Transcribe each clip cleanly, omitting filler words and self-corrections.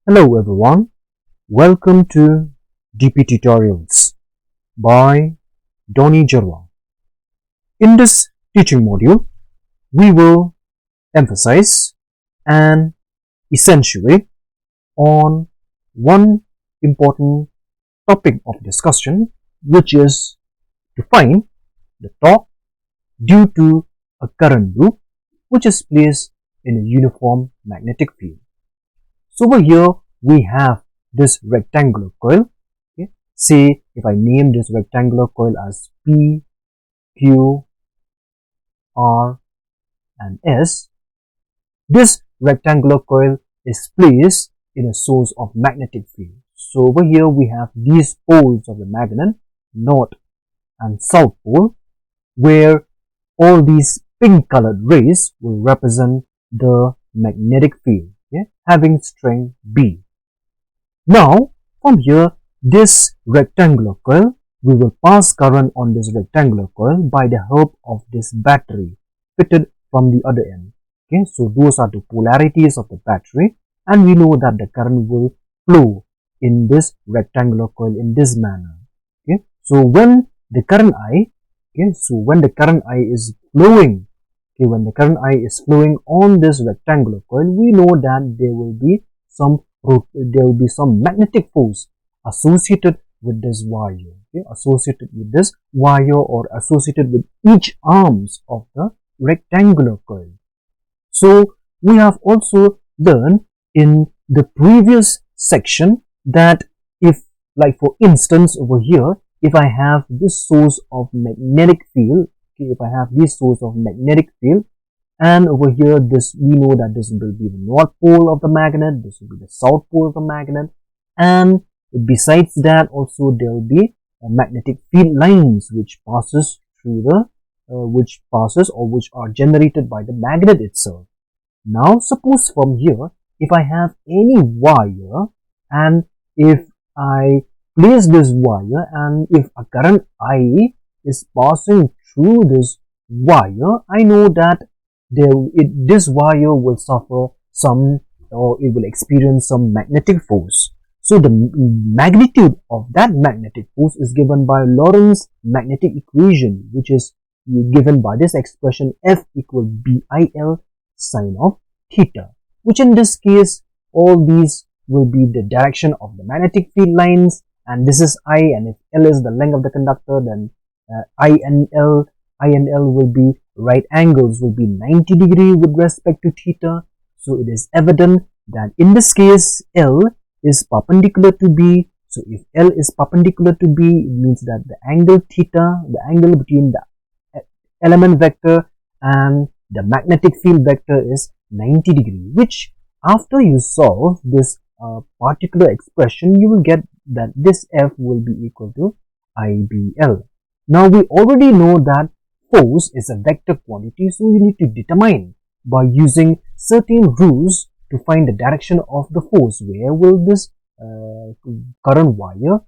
Hello everyone, welcome to DP Tutorials by Donny Jarwa. In this teaching module, we will emphasize and accentuate on one important topic of discussion, which is to find the torque due to a current loop which is placed in a uniform magnetic field. So over here we have this rectangular coil. Okay. Say if I name this rectangular coil as P, Q, R and S, this rectangular coil is placed in a source of magnetic field. So over here we have these poles of the magnet, north and south pole, where all these pink colored rays will represent the magnetic field, okay, having strength B. Now from here, this rectangular coil, we will pass current on this rectangular coil by the help of this battery fitted from the other end. Okay, so those are the polarities of the battery, and we know that the current will flow in this rectangular coil in this manner. Okay, so when the current I, when the current I is flowing, when the current I is flowing on this rectangular coil, we know that there will be some magnetic force associated with this wire, associated with this wire or associated with each arms of the rectangular coil. So we have also learned in the previous section that if, like for instance over here, if I have this source of magnetic field, if I have this source of magnetic field, and over here this, we know that this will be the north pole of the magnet, this will be the south pole of the magnet, and besides that also there will be magnetic field lines which passes through the which are generated by the magnet itself. Now suppose from here, if I have any wire, and if I place this wire, and if a current I is passing through this wire, I know that this wire will suffer some, or it will experience some magnetic force. So the magnitude of that magnetic force is given by Lorentz magnetic equation, which is given by this expression F equal BIL sine of theta, which in this case all these will be the direction of the magnetic field lines, and this is I, and if L is the length of the conductor, then I and L will be right angles, will be 90 degree with respect to theta. So it is evident that in this case L is perpendicular to B. So if L is perpendicular to B, it means that the angle theta, the angle between the element vector and the magnetic field vector is 90 degree, which after you solve this particular expression, you will get that this F will be equal to IBL. Now we already know that force is a vector quantity, so we need to determine by using certain rules to find the direction of the force. Where will this current wire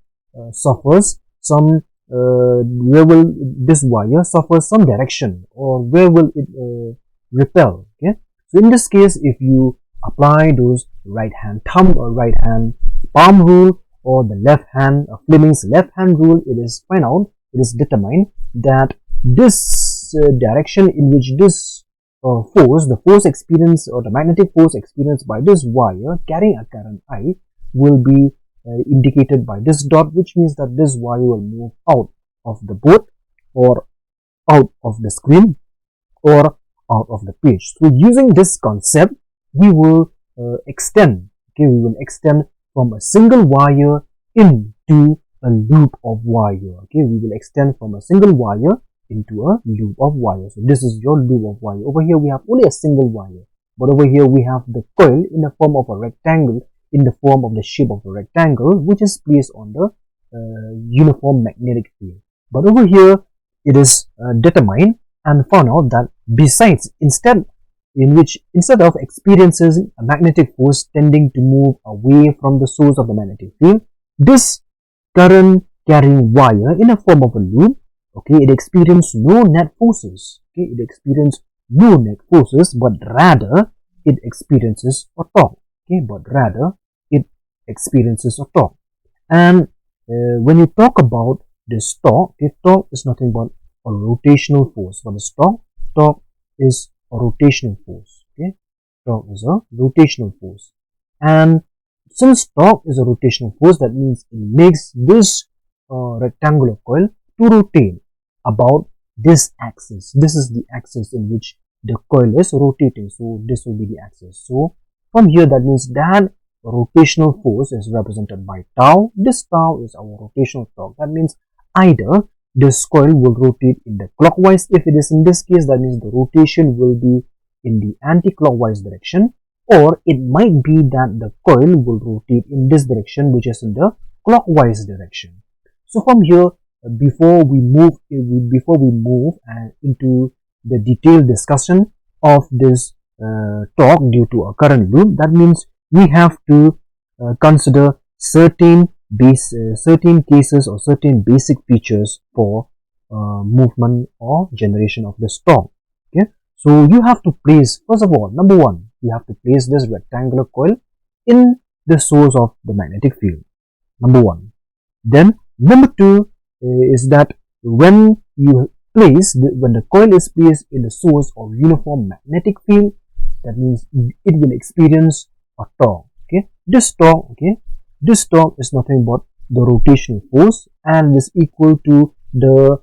suffers some where will this wire suffer some direction, or where will it repel? Okay, so in this case, if you apply those right hand thumb or right hand palm rule, or the left hand Fleming's left hand rule, it is determined that this direction in which this the force experience, or the magnetic force experienced by this wire carrying a current I, will be indicated by this dot, which means that this wire will move out of the board, or out of the screen, or out of the page. So using this concept, we will extend from a single wire into a loop of wire. We will extend from a single wire into a loop of wire. So this is your loop of wire. Over here we have only a single wire, but over here we have the coil in the form of a rectangle, in the form of the shape of a rectangle, which is placed on the uniform magnetic field. But over here it is determined and found out that instead of experiencing a magnetic force tending to move away from the source of the magnetic field, this current carrying wire in a form of a loop, it experiences no net forces. It experiences no net forces, but rather it experiences a torque. But rather it experiences of torque. And when you talk about this torque, torque is nothing but a rotational force. What is torque? Torque is a rotational force. Okay, torque is a rotational force. And since torque is a rotational force, that means it makes this rectangular coil to rotate about this axis. This is the axis in which the coil is rotating. So this will be the axis. So from here, that means that rotational force is represented by tau. This tau is our rotational torque. That means either this coil will rotate in the clockwise. If it is in this case, that means the rotation will be in the anti-clockwise direction, or it might be that the coil will rotate in this direction, which is in the clockwise direction. So from here, before we move into the detailed discussion of this torque due to a current loop, that means we have to consider certain cases or certain basic features for movement or generation of this torque. Okay, so you have to place, first of all, number one, you have to place this rectangular coil in the source of the magnetic field. Number one. Then number two is that when the coil is placed in the source of uniform magnetic field, that means it will experience a torque. Okay, this torque is nothing but the rotational force and is equal to the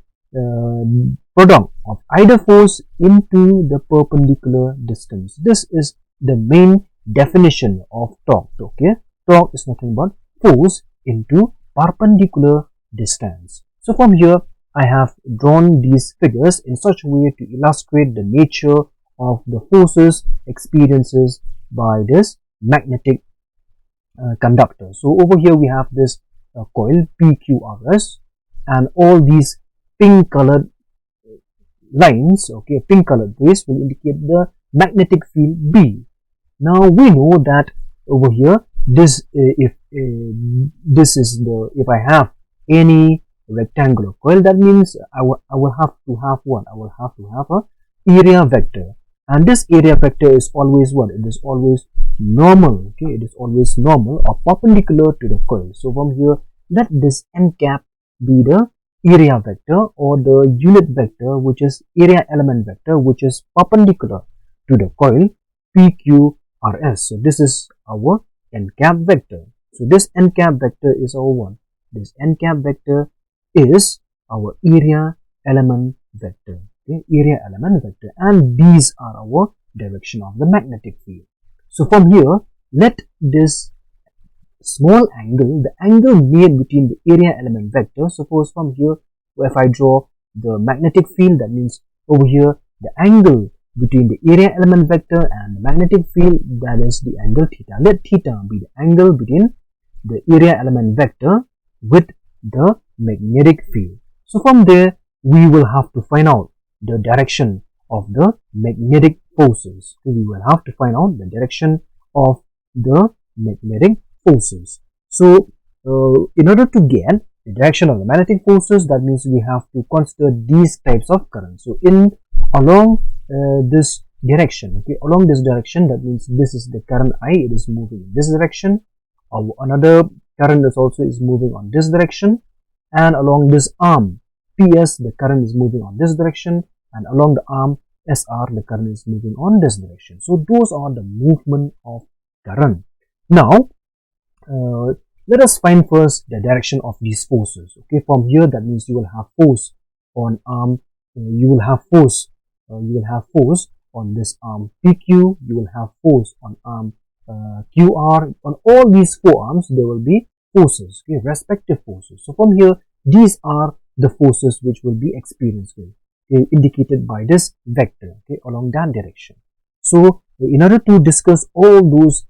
product of either force into the perpendicular distance. This is the main definition of torque. Okay, torque is nothing but force into perpendicular distance. So from here, I have drawn these figures in such a way to illustrate the nature of the forces experiences by this magnetic conductor. So over here we have this coil PQRS, and all these pink colored lines, okay, pink colored rays will indicate the magnetic field B. Now we know that over here, if I have any rectangular coil, that means I will have to have what? I will have to have a area vector, and this area vector is always what? It is always normal. Okay, it is always normal or perpendicular to the coil. So from here, let this n cap be the area vector or the unit vector, which is area element vector, which is perpendicular to the coil PQRS. So this is our n cap vector. So this n cap vector is our one. This n cap vector is our area element vector. Okay, area element vector, and these are our direction of the magnetic field. So from here, let this small angle, the angle made between the area element vector, suppose from here, if I draw the magnetic field, that means over here, the angle between the area element vector and the magnetic field, that is the angle theta. Let theta be the angle between the area element vector with the magnetic field. So from there, we will have to find out the direction of the magnetic forces. So we will have to find out the direction of the magnetic forces. So in order to get the direction of the magnetic forces, that means we have to consider these types of currents. So along this direction, okay, along this direction, that means this is the current I, it is moving in this direction. Another current is moving on this direction, and along this arm PS, the current is moving on this direction, and along the arm SR, the current is moving on this direction. So those are the movement of current. Now let us find first the direction of these forces. Okay, from here, that means you will have force on arm, you will have force on this arm PQ, you will have force on arm QR. On all these four arms there will be forces, okay, respective forces. So from here, these are the forces which will be experienced, okay, indicated by this vector, okay, along that direction. So in order to discuss all those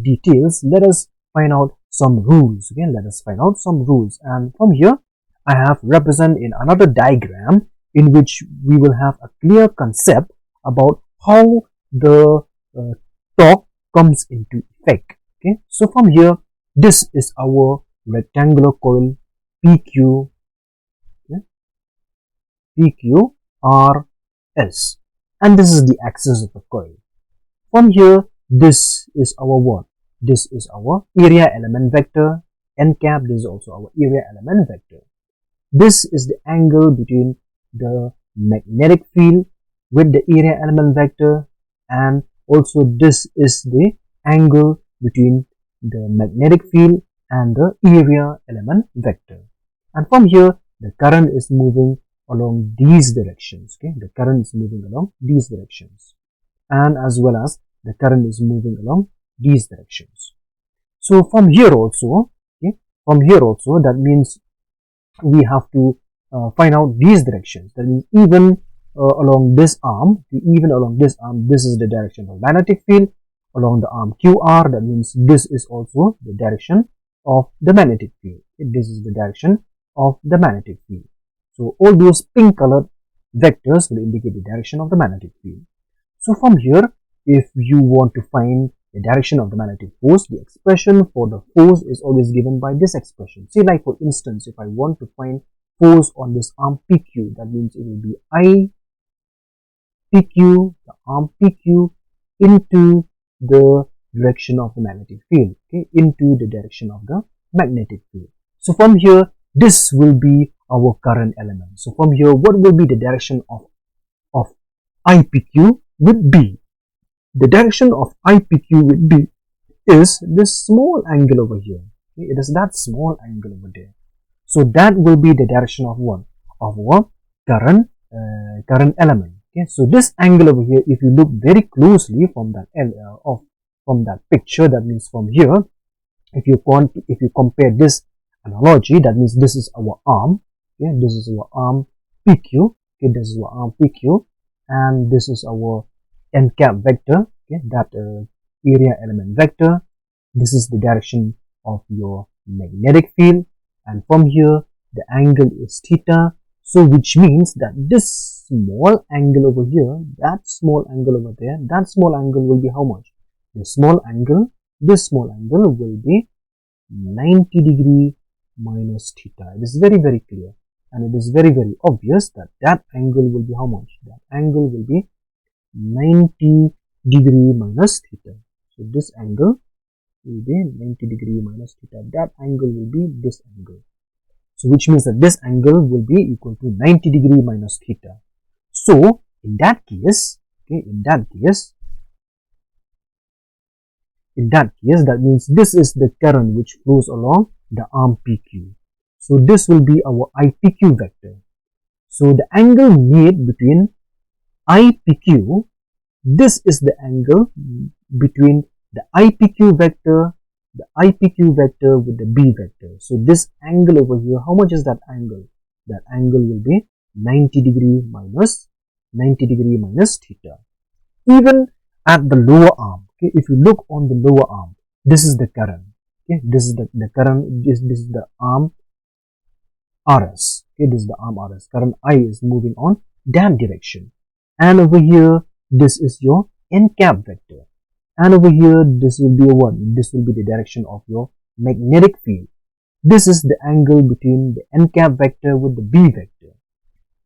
details, let us find out some rules. Again, let us find out some rules, and from here I have represented in another diagram in which we will have a clear concept about how the torque comes into effect. Okay, so from here, this is our rectangular coil PQ, okay, PQRS, and this is the axis of the coil. From here, this is our what? This is our area element vector. N cap, this is also our area element vector. This is the angle between the magnetic field with the area element vector, and also this is the angle between the magnetic field and the area element vector. And from here, the current is moving along these directions. Okay, the current is moving along these directions, and as well as the current is moving along these directions. So from here also, okay, that means we have to find out these directions. That means even along this arm, this is the direction of magnetic field. Along the arm QR, that means this is also the direction of the magnetic field. This is the direction of the magnetic field. So all those pink colored vectors will indicate the direction of the magnetic field. So from here, if you want to find the direction of the magnetic force, the expression for the force is always given by this expression. Say like for instance, if I want to find force on this arm PQ, that means it will be I PQ, the arm PQ into the direction of the magnetic field, okay, into the direction of the magnetic field. So from here, this will be our current element. So from here, what will be the direction of IPQ with B? The direction of IPQ with B is this small angle over here. Okay, it is that small angle over there. So that will be the direction of what? Of our current element. Okay, so this angle over here, if you look very closely from that picture, that means from here, if you compare this analogy, that means this is our arm. Okay, this is our arm PQ. Okay, this is our arm PQ, and this is our n cap vector. Okay, that area element vector. This is the direction of your magnetic field, and from here the angle is theta. So which means that this small angle over here, that small angle over there, that small angle will be how much? This small angle will be 90 degree minus theta. It is very clear, and it is very obvious that that angle will be how much? That angle will be 90 degree minus theta. So this angle will be 90 degree minus theta. That angle will be this angle. So which means that this angle will be equal to 90 degree minus theta. So in that case, okay, that means this is the current which flows along the arm PQ. So this will be our IPQ vector. So the angle made between IPQ, this is the angle between the IPQ vector with the B vector. So this angle over here, how much is that angle? That angle will be 90 degree minus theta. Even at the lower arm, okay, if you look on the lower arm, this is the current. Okay, this is the current. This is the arm RS. Okay, this is the arm RS. Current I is moving on that direction, and over here this is your n cap vector. And over here, this will be what? This will be the direction of your magnetic field. This is the angle between the n cap vector with the B vector.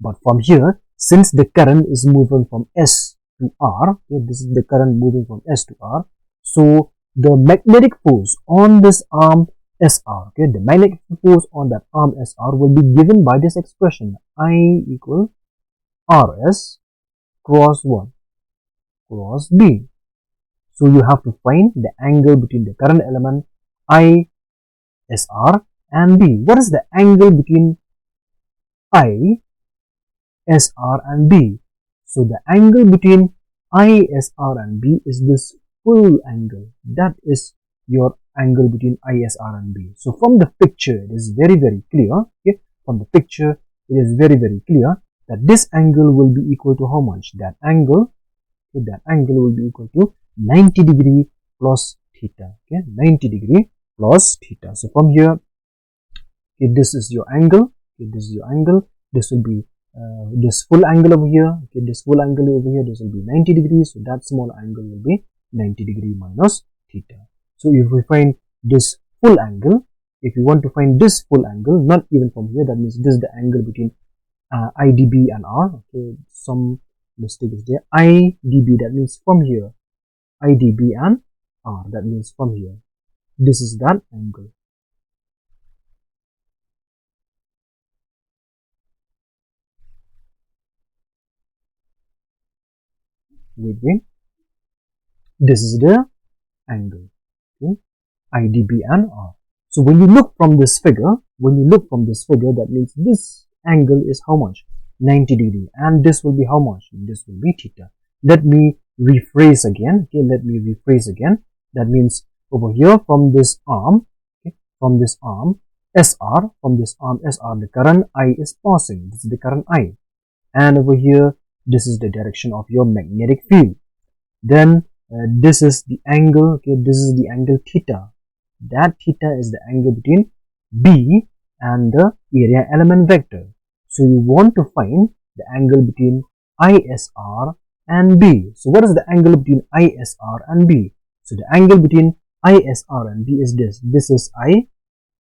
But from here, since the current is moving from S to R, okay, this is the current moving from S to R. So the magnetic force on this arm SR, okay, the magnetic force on that arm SR will be given by this expression, I equal RS cross 1 cross B. So you have to find the angle between the current element I, SR and B. What is the angle between I, SR and B? So the angle between I, SR and B is this full angle. That is your angle between I, SR and B. So from the picture, it is very clear. Okay? From the picture, it is very clear that this angle will be equal to how much? That angle will be equal to 90 degree plus theta. Okay, 90 degree plus theta. So from here, okay, this is your angle. Okay, this is your angle. This will be this full angle over here. Okay, this full angle over here. This will be 90 degrees. So that small angle will be 90 degree minus theta. So if we find this full angle, if you want to find this full angle, not even from here, that means this is the angle between IDB and R. Okay, some mistake is there. IDB, that means from here. IDB and R, that means from here. this is that angle. Wait. This is the angle. Okay, IDB and R. So when you look from this figure, that means this angle is how much? 90 degree, and this will be how much? This will be theta. Let me rephrase again. Okay, let me rephrase again. That means over here from this arm, okay, from this arm SR, the current I is passing. This is the current I, and over here this is the direction of your magnetic field. Then this is the angle. Okay, this is the angle theta. That theta is the angle between B and the area element vector. So you want to find the angle between ISR and B. So what is the angle between ISR and B? So the angle between ISR and B is this. This is I,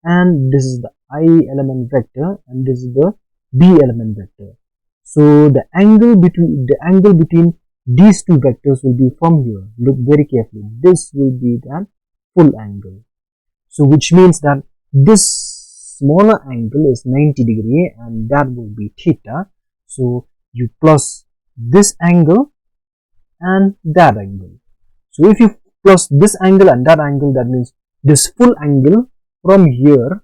and this is the I element vector, and this is the B element vector. So the angle between these two vectors will be from here. Look very carefully. This will be that full angle. So which means that this smaller angle is 90 degree, and that will be theta. So you plus this angle and that angle. So if you plus this angle and that angle, that means this full angle from here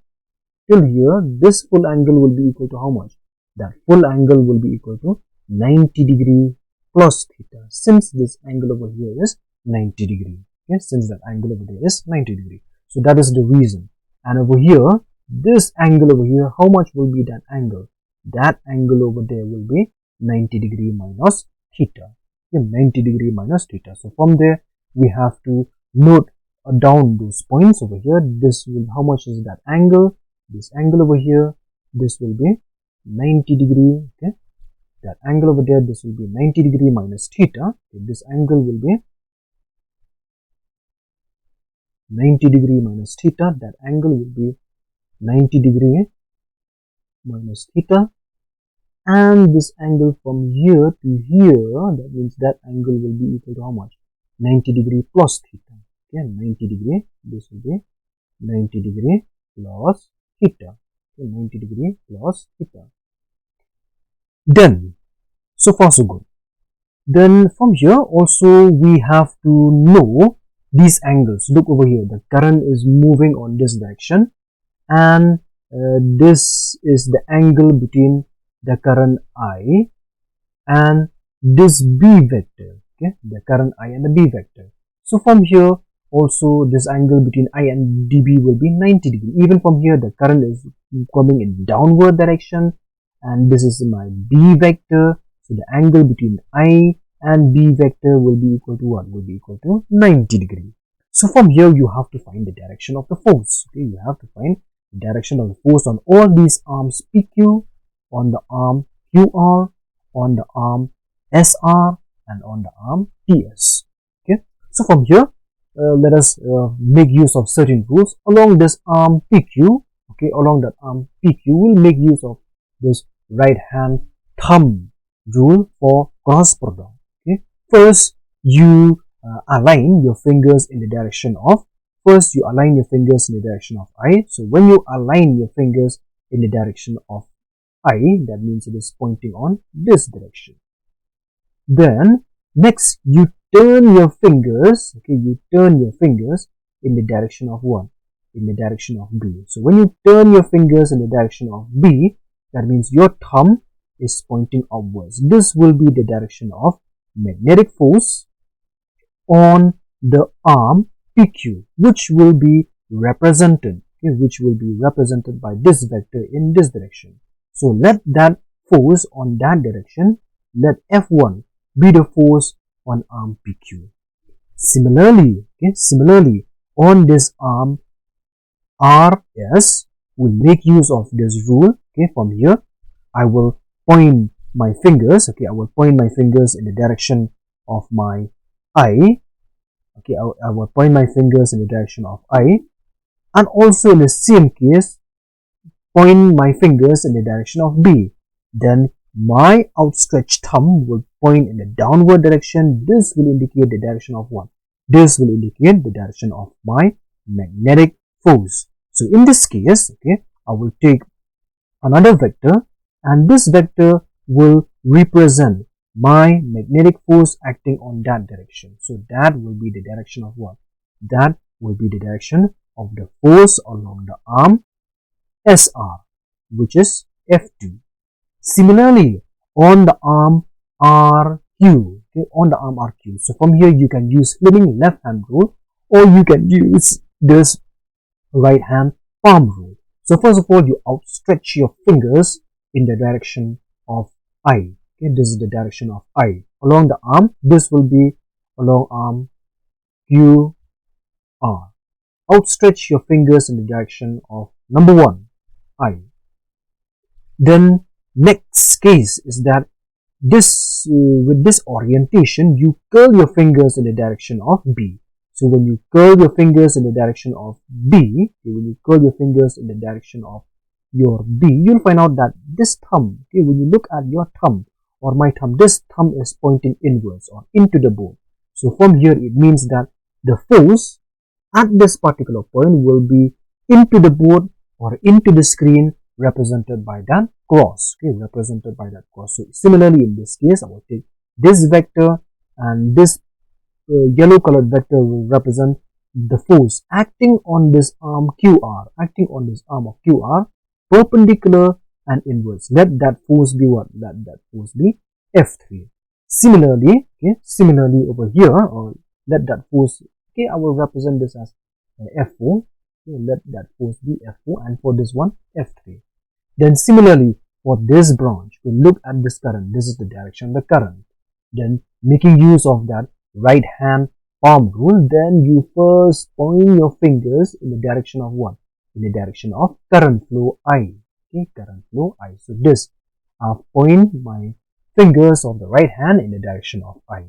till here, this full angle will be equal to how much? That full angle will be equal to 90 degree plus theta, since this angle over here is 90 degree. Okay, since that angle over there is 90 degree. So that is the reason. And over here, this angle over here, how much will be that angle? That angle over there will be 90 degree minus theta. Okay, 90 degree minus theta. So from there, we have to note down those points over here. This will, how much is that angle? This angle over here, this will be 90 degree. Okay, that angle over there, this will be 90 degree minus theta. Okay, this angle will be 90 degree minus theta. That angle will be 90 degree minus theta, and this angle from here to here, that means that angle will be equal to how much? 90 degree plus theta. Okay, 90 degree, this will be 90 degree plus theta. Okay, 90 degree plus theta. Then, so far so good. Then from here also we have to know these angles. Look over here, the current is moving on this direction, and this is the angle between the current I and this B vector. Okay, the current I and the B vector. So from here also this angle between I and DB will be 90 degree. Even from here the current is coming in downward direction, and this is my B vector. So the angle between I and B vector will be equal to what? Will be equal to 90 degree. So from here you have to find the direction of the force. Okay, you have to find the direction of the force on all these arms PQ, on the arm QR, on the arm SR, and on the arm TS. Okay, so from here let us make use of certain rules along this arm PQ. Okay, along that arm PQ, we'll make use of this right hand thumb rule for cross product. Okay, first you align your fingers in the direction of I. So when you align your fingers in the direction of I, that means it is pointing on this direction. Then next you turn your fingers. Okay, you turn your fingers in the direction of what? In the direction of B. So when you turn your fingers in the direction of B, that means your thumb is pointing upwards. This will be the direction of magnetic force on the arm PQ, which will be represented, okay, by this vector in this direction. So let that force on that direction, let F1 be the force on arm PQ. Similarly, on this arm RS, we'll make use of this rule. Okay, from here I will point my fingers. Okay, I will point my fingers in the direction of my I. Okay, I will point my fingers in the direction of I, and also in the same case point my fingers in the direction of B. Then my outstretched thumb will point in the downward direction. This will indicate the direction of what? This will indicate the direction of my magnetic force. So in this case, okay, I will take another vector, and this vector will represent my magnetic force acting on that direction. So that will be the direction of what? That will be the direction of the force along the arm SR, which is F2. Similarly, on the arm RQ, okay, on the arm RQ. So from here you can use Fleming left hand rule, or you can use this right hand palm rule. So first of all, you outstretch your fingers in the direction of I. Okay, this is the direction of I. Along the arm, this will be along arm QR. Outstretch your fingers in the direction of number 1, I. Then next case is that this with this orientation, you curl your fingers in the direction of B. So when you curl your fingers in the direction of B, when you curl your fingers in the direction of your B, you'll find out that this thumb, okay, when you look at your thumb or my thumb, this thumb is pointing inwards or into the board. So from here, it means that the force at this particular point will be into the board or into the screen, represented by that cross, okay, represented by that cross. So similarly, in this case, I will take this vector, and this yellow colored vector will represent the force acting on this arm QR, acting on this arm of QR, perpendicular and inwards. Let that force be what? Let that force be F3. Similarly, okay, similarly over here, or let that force, okay, I will represent this as F4. Okay, let that force be F4, and for this one, F3. Then similarly, for this branch, we look at this current. This is the direction of the current. Then making use of that right hand palm rule, then you first point your fingers in the direction of what? In the direction of current flow I. Okay, current flow I. So this, I point my fingers of the right hand in the direction of I.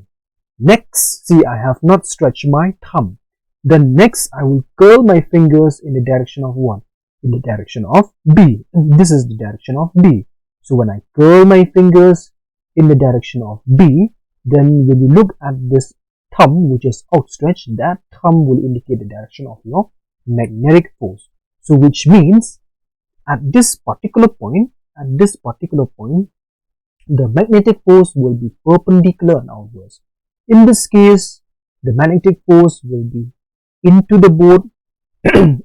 Next, see, I have not stretched my thumb. Then next, I will curl my fingers in the direction of what? In the direction of B. This is the direction of B. So when I curl my fingers in the direction of B, then when you look at this thumb, which is outstretched, that thumb will indicate the direction of your magnetic force. So which means at this particular point, the magnetic force will be perpendicular and outwards. In this case, the magnetic force will be into the board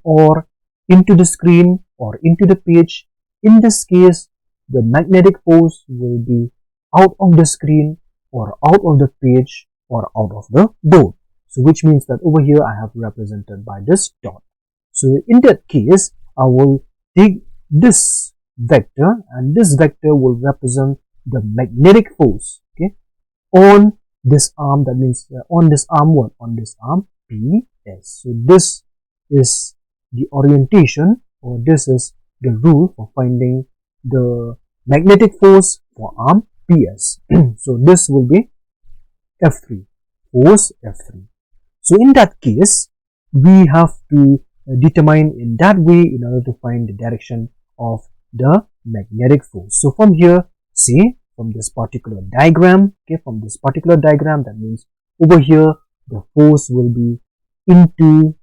or into the screen or into the page. In this case, the magnetic force will be out of the screen or out of the page or out of the board. So which means that over here I have represented by this dot. So in that case, I will take this vector, and this vector will represent the magnetic force, okay, on this arm. That means on this arm what? On this arm PS. So this is the orientation, or this is the rule for finding the magnetic force for arm PS. So this will be F3, force F3. So in that case, we have to determine in that way in order to find the direction of the magnetic force. So from here, see, from this particular diagram, okay, from this particular diagram, that means over here the force will be into,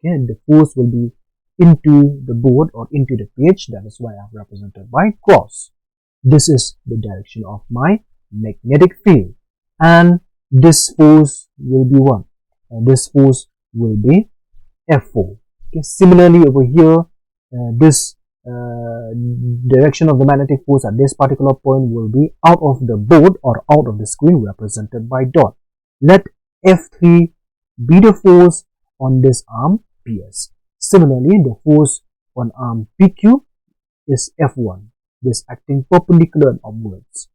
okay, the force will be into the board or into the page. That is why I have represented by cross. This is the direction of my magnetic field, and this force will be what? This force will be F4. Okay. Similarly, over here, this direction of the magnetic force at this particular point will be out of the board or out of the screen, represented by dot. Let F3 be the force on this arm PS. Similarly, the force on arm PQ is F1, this acting perpendicular and upwards.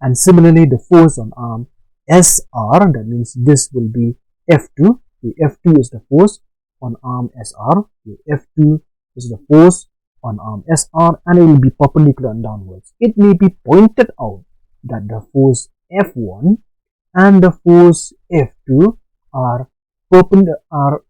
And similarly, the force on arm SR, that means this will be F2. The F2 is the force on arm SR. The F2 is the force on arm SR, and it will be perpendicular and downwards. It may be pointed out that the force F1 and the force F2 are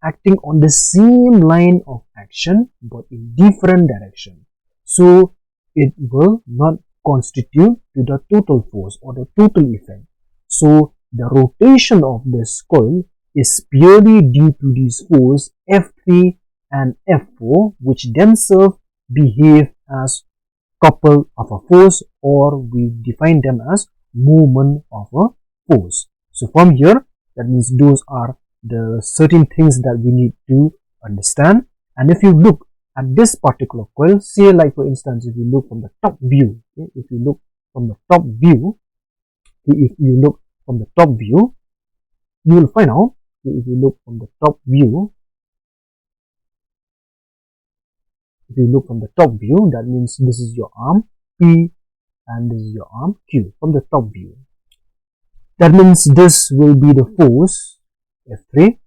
acting on the same line of action but in different direction. So it will not constitute to the total force or the total effect. So the rotation of this coil is purely due to this force F3 and F4, which themselves behave as couple of a force, or we define them as movement of a force. So from here, that means those are the certain things that we need to understand. And if you look at this particular coil, say like for instance, if you look from the top view, okay, if you look from the top view, if you look from the top view, you will find out, if you look from the top view, if you look from the top view, that means this is your arm P and this is your arm Q from the top view. That means this will be the force F3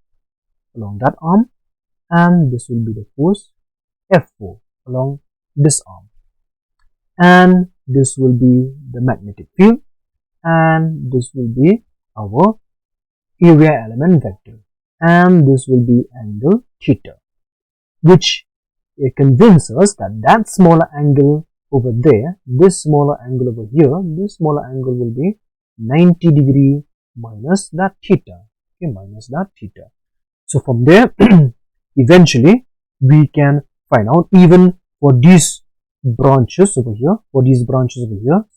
along that arm, and this will be the force F4 along this arm, and this will be the magnetic field, and this will be our area element vector, and this will be angle theta, which convinces us that that smaller angle over there, this smaller angle over here, this smaller angle will be 90 degree minus that theta, okay, minus that theta. So from there, eventually we can find out even for these branches over here,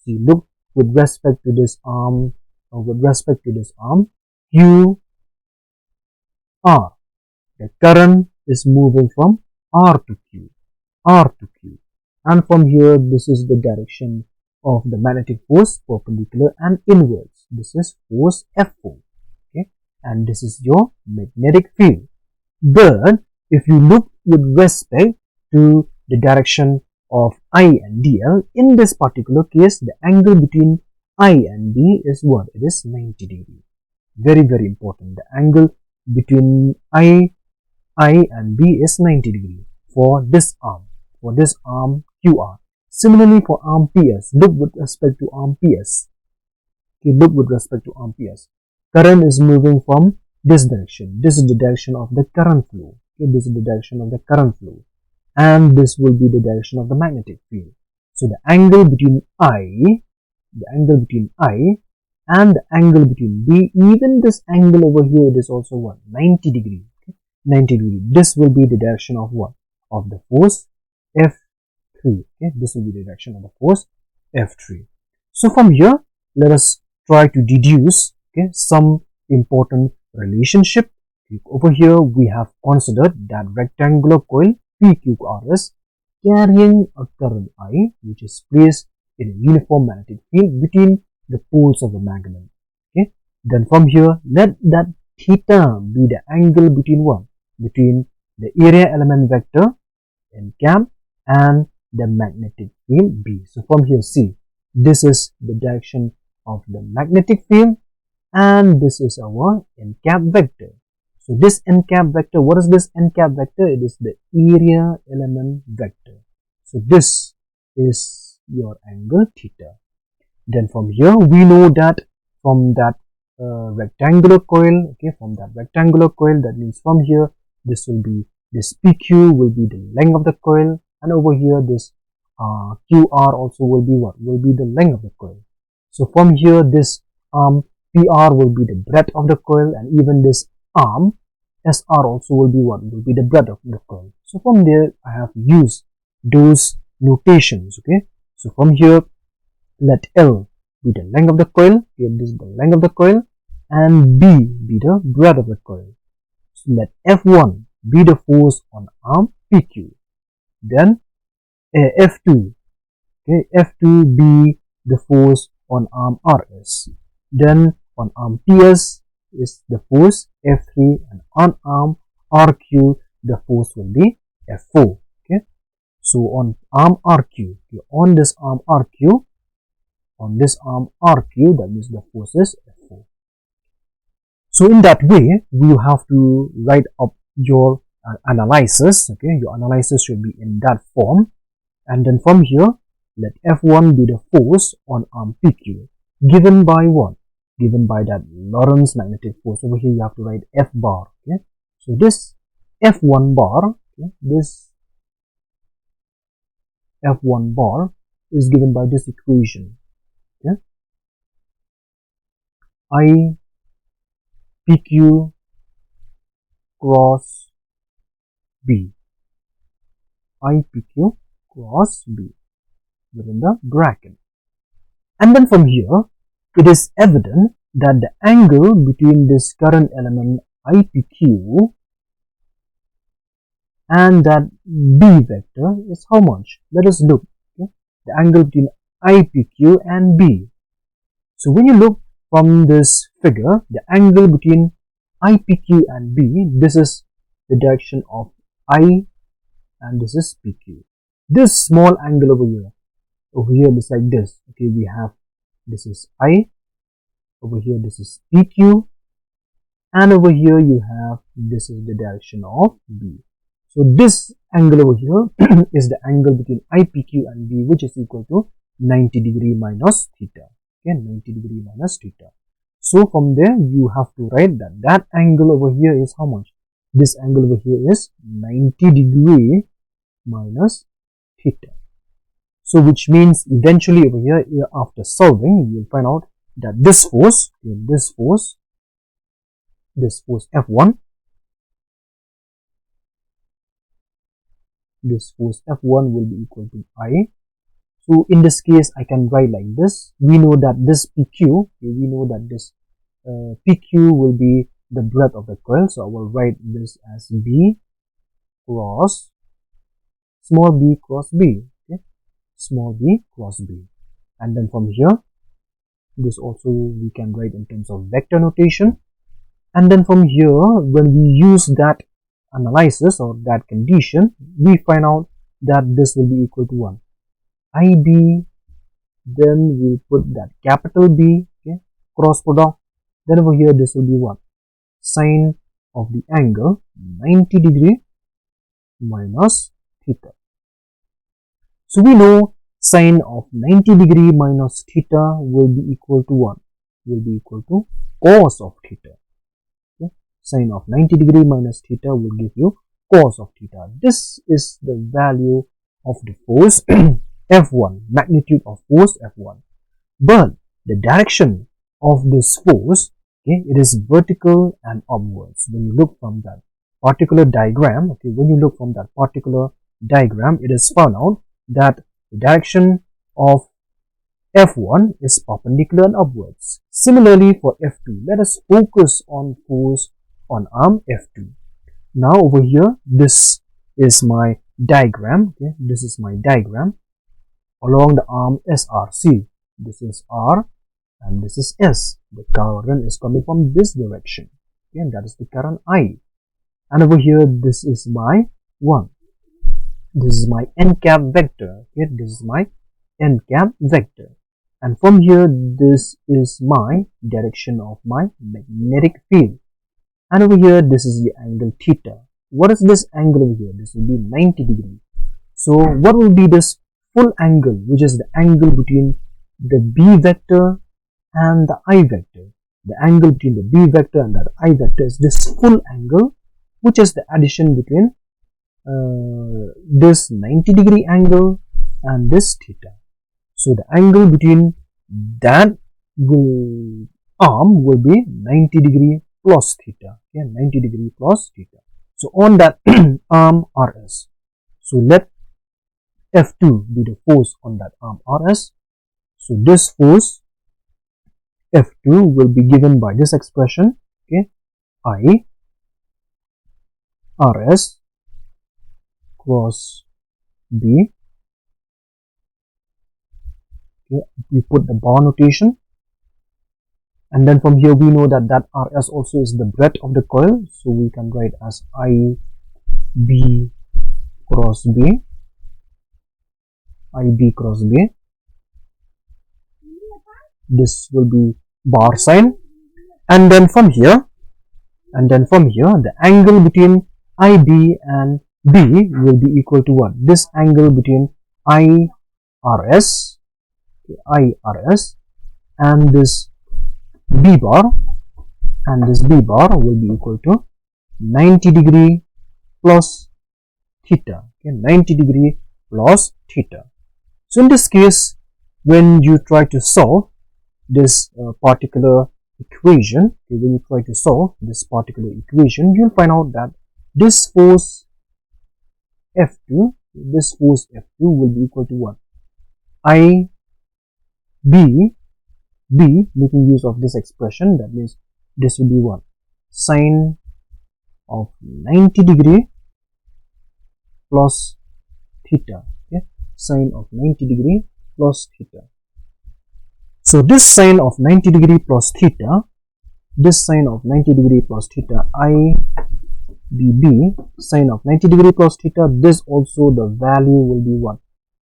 see, look, with respect to this arm, Q, R, the current is moving from R to Q, and from here this is the direction of the magnetic force, perpendicular and inwards. This is force F4, okay, and this is your magnetic field. But if you look with respect to the direction of I and DL, in this particular case, the angle between I and B is what? It is 90 degree. Very, very important. The angle between I and B is 90 degree for this arm, QR. Similarly for arm PS, look with respect to arm PS. Okay, look with respect to arm PS. Current is moving from this direction. This is the direction of the current flow. Okay, this is the direction of the current flow, and this will be the direction of the magnetic field. So the angle between I and the angle between B, even this angle over here, it is also what? 90 degree. Okay? 90 degree. This will be the direction of what? Of the force F3. Okay? This will be the direction of the force F3. So from here, let us try to deduce, okay, some important relationship. Okay, over here, we have considered that rectangular coil PQRS carrying a current I, which is placed in a uniform magnetic field between the poles of the magnet. Okay, then from here, let that theta be the angle between what? Between the area element vector in cap and the magnetic field B. So from here, see, this is the direction of the magnetic field, and this is our n cap vector. So this n cap vector, what is this n cap vector? It is the area element vector. So this is your angle theta. Then from here, we know that from that rectangular coil, okay, that means from here, this PQ will be the length of the coil, and over here, this QR also will be what? Will be the length of the coil. So from here, this PR will be the breadth of the coil, and even this arm SR also will be what? Will be the breadth of the coil. So from there, I have used those notations, okay. So from here, let L be the length of the coil, here this is the length of the coil, and B be the breadth of the coil. So let F1 be the force on arm PQ, then F2, okay, F2 be the force on arm RS, then on arm PS is the force F3, and on arm RQ the force will be F4, okay. So on arm RQ, okay, on this arm RQ, that means the force is F4. So in that way, you have to write up your analysis, okay. Your analysis should be in that form, and then from here, let F1 be the force on arm PQ, given by what? Given by that Lorentz magnetic force. Over here, you have to write F bar, okay. So this F1 bar, okay, this F1 bar is given by this equation, okay. I PQ cross B. IPQ cross B within the bracket. And then from here, it is evident that the angle between this current element IPQ and that B vector is how much? Let us look. Okay? The angle between IPQ and B. So when you look from this figure, the angle between IPQ and B, this is the direction of I and this is PQ. This small angle over here is like this. Okay, we have this is I, over here this is PQ, and over here you have this is the direction of B. So this angle over here is the angle between IPQ and B, which is equal to 90 degree minus theta. Okay, 90 degree minus theta. So from there you have to write that that angle over here is how much? This angle over here is 90 degree minus theta. So which means eventually over here, after solving, you will find out that this force F1, this force F1 will be equal to I. So in this case, I can write like this. We know that this PQ, we know that this PQ will be the breadth of the coil. So I will write this as B cross small b cross B. Okay, small b cross B. And then from here, this also we can write in terms of vector notation. And then from here, when we use that analysis or that condition, we find out that this will be equal to 1. IB, then we'll put that capital B, okay, cross product. Then over here, this will be 1. Sine of the angle 90 degree minus theta. So we know sine of 90 degree minus theta will be equal to 1, will be equal to cos of theta. Okay? Sine of 90 degree minus theta will give you cos of theta. This is the value of the force F1, magnitude of force F1. But the direction of this force, okay, it is vertical and upwards. When you look from that particular diagram, okay, when you look from that particular diagram, it is found out that the direction of F1 is perpendicular and upwards. Similarly for F2, let us focus on force on arm F2. Now over here, this is my diagram. Okay, this is my diagram along the arm SRC. This is R and this is S. The current is coming from this direction. Okay, and that is the current I. And over here, this is my 1. This is my n cap vector. Okay, this is my n cap vector. And from here, this is my direction of my magnetic field. And over here, this is the angle theta. What is this angle over here? This will be 90 degree. So what will be this full angle, which is the angle between the B vector and the I vector? The angle between the B vector and the I vector is this full angle, which is the addition between this 90 degree angle and this theta. So the angle between that arm will be 90 degree plus theta. Okay, 90 degree plus theta. So on that arm RS. So let F2 be the force on that arm RS. So this force F2 will be given by this expression. Okay, I RS cross B. Okay, we put the bar notation, and then from here we know that that RS also is the breadth of the coil, so we can write as IB cross B, IB cross B. This will be bar sign, and then from here the angle between IB and B will be equal to what? This angle between IRS and this B bar will be equal to 90 degree plus theta. Okay, 90 degree plus theta. So in this case, when you try to solve this particular equation, okay, when you try to solve this particular equation, you'll find out that this force F2 This force F2 will be equal to what? I B, making use of this expression, that means this will be what? Sine of 90 degree plus theta. Okay, sine of 90 degree plus theta. So this sine of 90 degree plus theta, this sine of 90 degree plus theta, IBB, sine of 90 degree plus theta, this also the value will be what?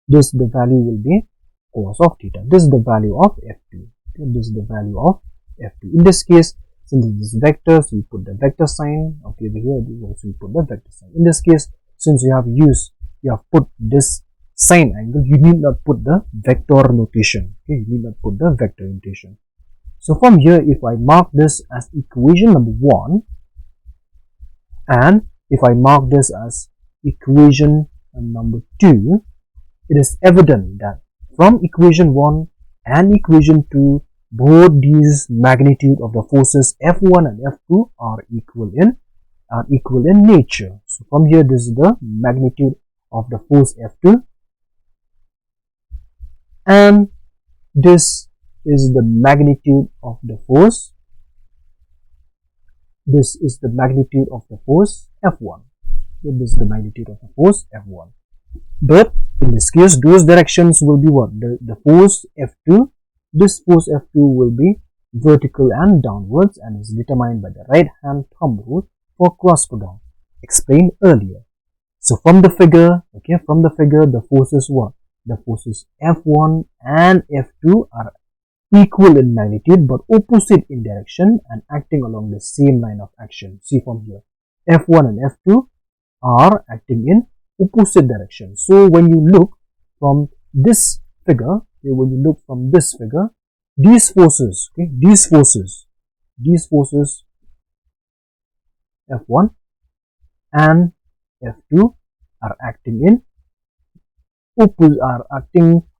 This the value will be cos of theta. This is the value of F2. Okay, this is the value of F2. In this case, since it is vector, so you put the vector sign. Okay, over here you also put the vector sign. In this case, since you have put this sine angle, you need not put the vector notation. Okay, you need not put the vector notation. So from here, if I mark this as equation number 1, and if I mark this as equation number 2, it is evident that from equation 1 and equation 2, both these magnitude of the forces F1 and F2 are equal in nature. So from here, this is the magnitude of the force F2, and this is the magnitude of the force. This is the magnitude of the force F1. So this is the magnitude of the force F1. But in this case, those directions will be what? The force F2. This force F2 will be vertical and downwards, and is determined by the right hand thumb rule for cross product explained earlier. So from the figure, okay, the forces what? The forces F1 and F2 are equal in magnitude but opposite in direction and acting along the same line of action. See from here, F1 and F2 are acting in opposite direction. So when you look from this figure, these forces, okay, these forces F1 and F2 are acting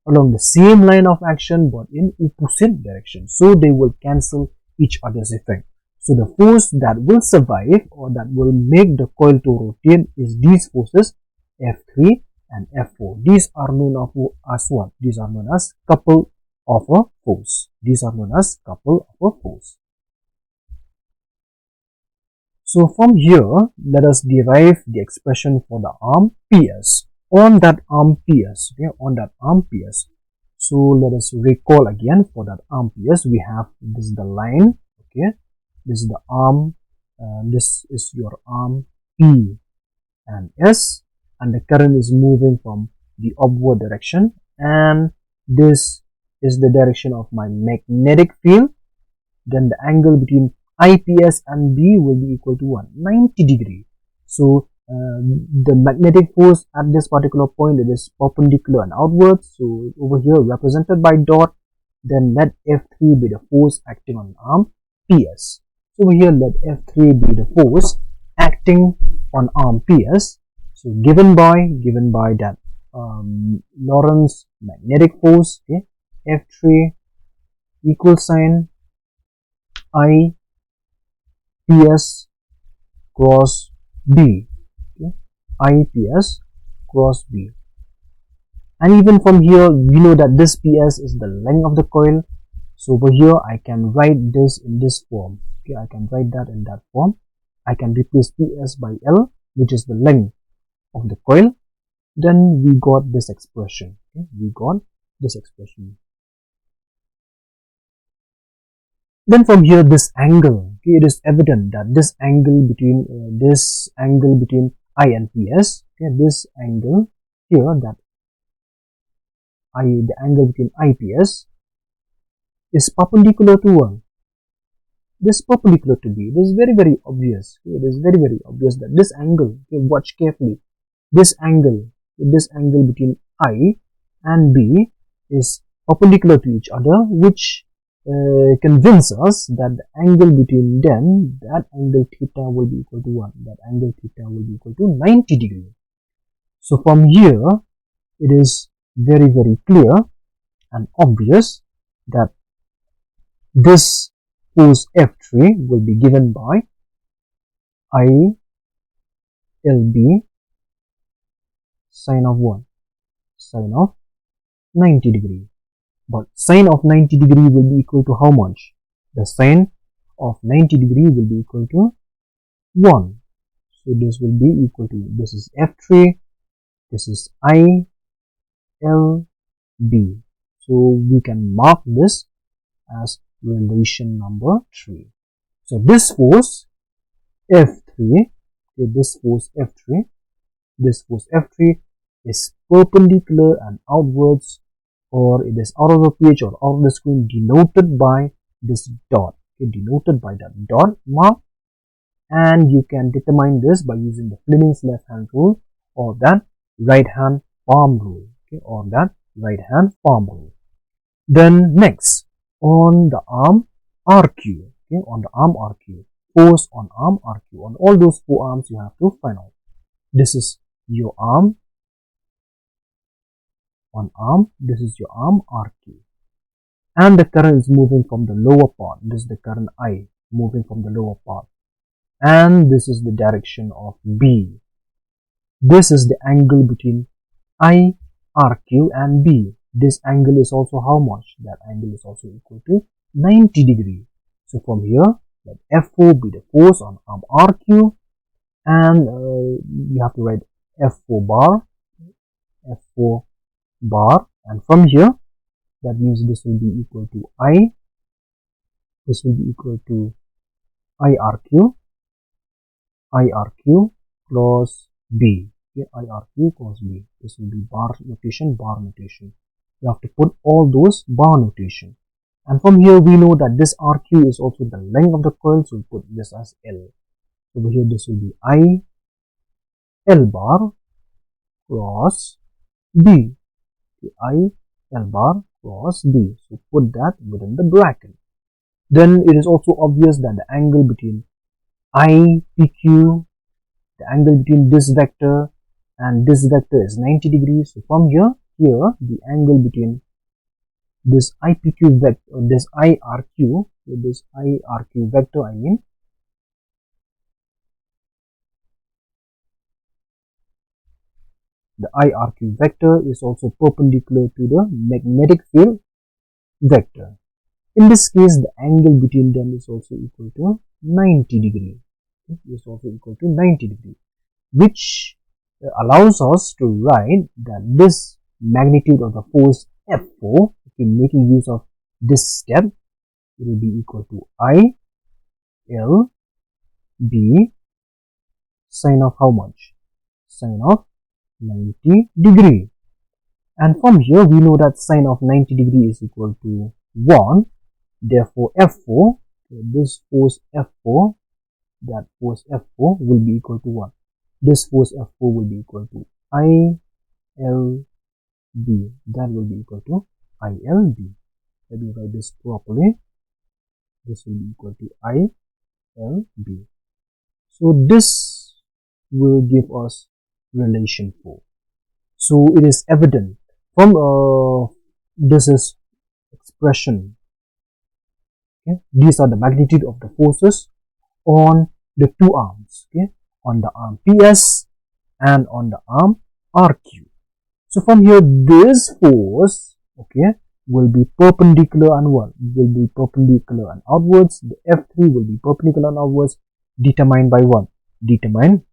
along the same line of action but in opposite direction. So they will cancel each other's effect. So the force that will survive or that will make the coil to rotate is these forces F3 and F4. These are known as what? These are known as couple of a force. So from here, let us derive the expression for the arm PS. On that arm PS. So let us recall again for that arm PS. We have this is the line. Okay, this is the arm. This is your arm P and S, and the current is moving from the upward direction, and this is the direction of my magnetic field. Then the angle between IPS and B will be equal to 90 degree. So the magnetic force at this particular point, it is perpendicular and outwards. So over here represented by dot. Then let F3 be the force acting on arm PS. So over here let F3 be the force acting on arm PS. So given by that Lorentz magnetic force, okay, F3 equal sign I PS cross B. Okay, IPS cross B. And even from here, we know that this PS is the length of the coil. So over here, I can write this in this form. Okay, I can write that in that form. I can replace PS by L, which is the length of the coil. Then we got this expression. Okay, Then from here, this angle, okay, it is evident that this angle between I and PS, okay, this angle here, that the angle between IPS is perpendicular to 1. This perpendicular to B. It is very obvious. Okay, it is very obvious that this angle, okay, watch carefully, this angle between I and B is perpendicular to each other, which convince us that the angle between them, that angle theta will be equal to 1. That angle theta will be equal to 90 degree. So from here, it is very clear and obvious that this force F3 will be given by I ILB Sine of 1, sine of 90 degree. But sine of 90 degree will be equal to how much? The sine of 90 degree will be equal to 1. So this will be equal to, this is F3, this is ILB. So we can mark this as relation number 3. So this force F3, okay, this force F3 is perpendicular and outwards, or it is out of the page or out of the screen, denoted by this dot, okay, denoted by that dot mark. And you can determine this by using the Fleming's left hand rule or that right hand palm rule, okay, or that right hand palm rule. Then next, on the arm RQ, okay, on the arm RQ, force on arm RQ, on all those 4 arms you have to find out. This is your arm, on arm, this is your arm RQ, and the current is moving from the lower part. This is the current I moving from the lower part, and this is the direction of B. This is the angle between I, RQ and B. This angle is also how much? That angle is also equal to 90 degree. So from here, let F4 be the force on arm RQ, and you have to write F4 bar, and from here, that means this will be equal to I, this will be equal to IRQ plus B. Okay, IRQ plus B. This will be bar notation. You have to put all those bar notation. And from here we know that this RQ is also the length of the coil, so we put this as L. Over here this will be I L bar cross B. Okay, I L bar cross B. So put that within the bracket. Then it is also obvious that the angle between IPQ, the angle between this vector and this vector is 90 degrees. So from here, the angle between this IPQ vector, this IRQ vector, I mean, the IRQ vector is also perpendicular to the magnetic field vector. In this case, the angle between them is also equal to 90 degree. Is also equal to 90 degree, which allows us to write that this magnitude of the force F4, okay, making use of this step, it will be equal to I L B sine of how much? Sine of 90 degree. And from here we know that sine of 90 degree is equal to 1. Therefore F4, this force F4, that force F4 will be equal to 1. This force F4 will be equal to ILB. That will be equal to ILB. Let me write this properly. This will be equal to ILB. So this will give us relation 4. So it is evident from this is expression. Okay? These are the magnitude of the forces on the 2 arms, okay, on the arm PS and on the arm RQ. So from here, this force, okay, will be perpendicular and what? Will be perpendicular and outwards. The F3 will be perpendicular and outwards, determined by what? Determined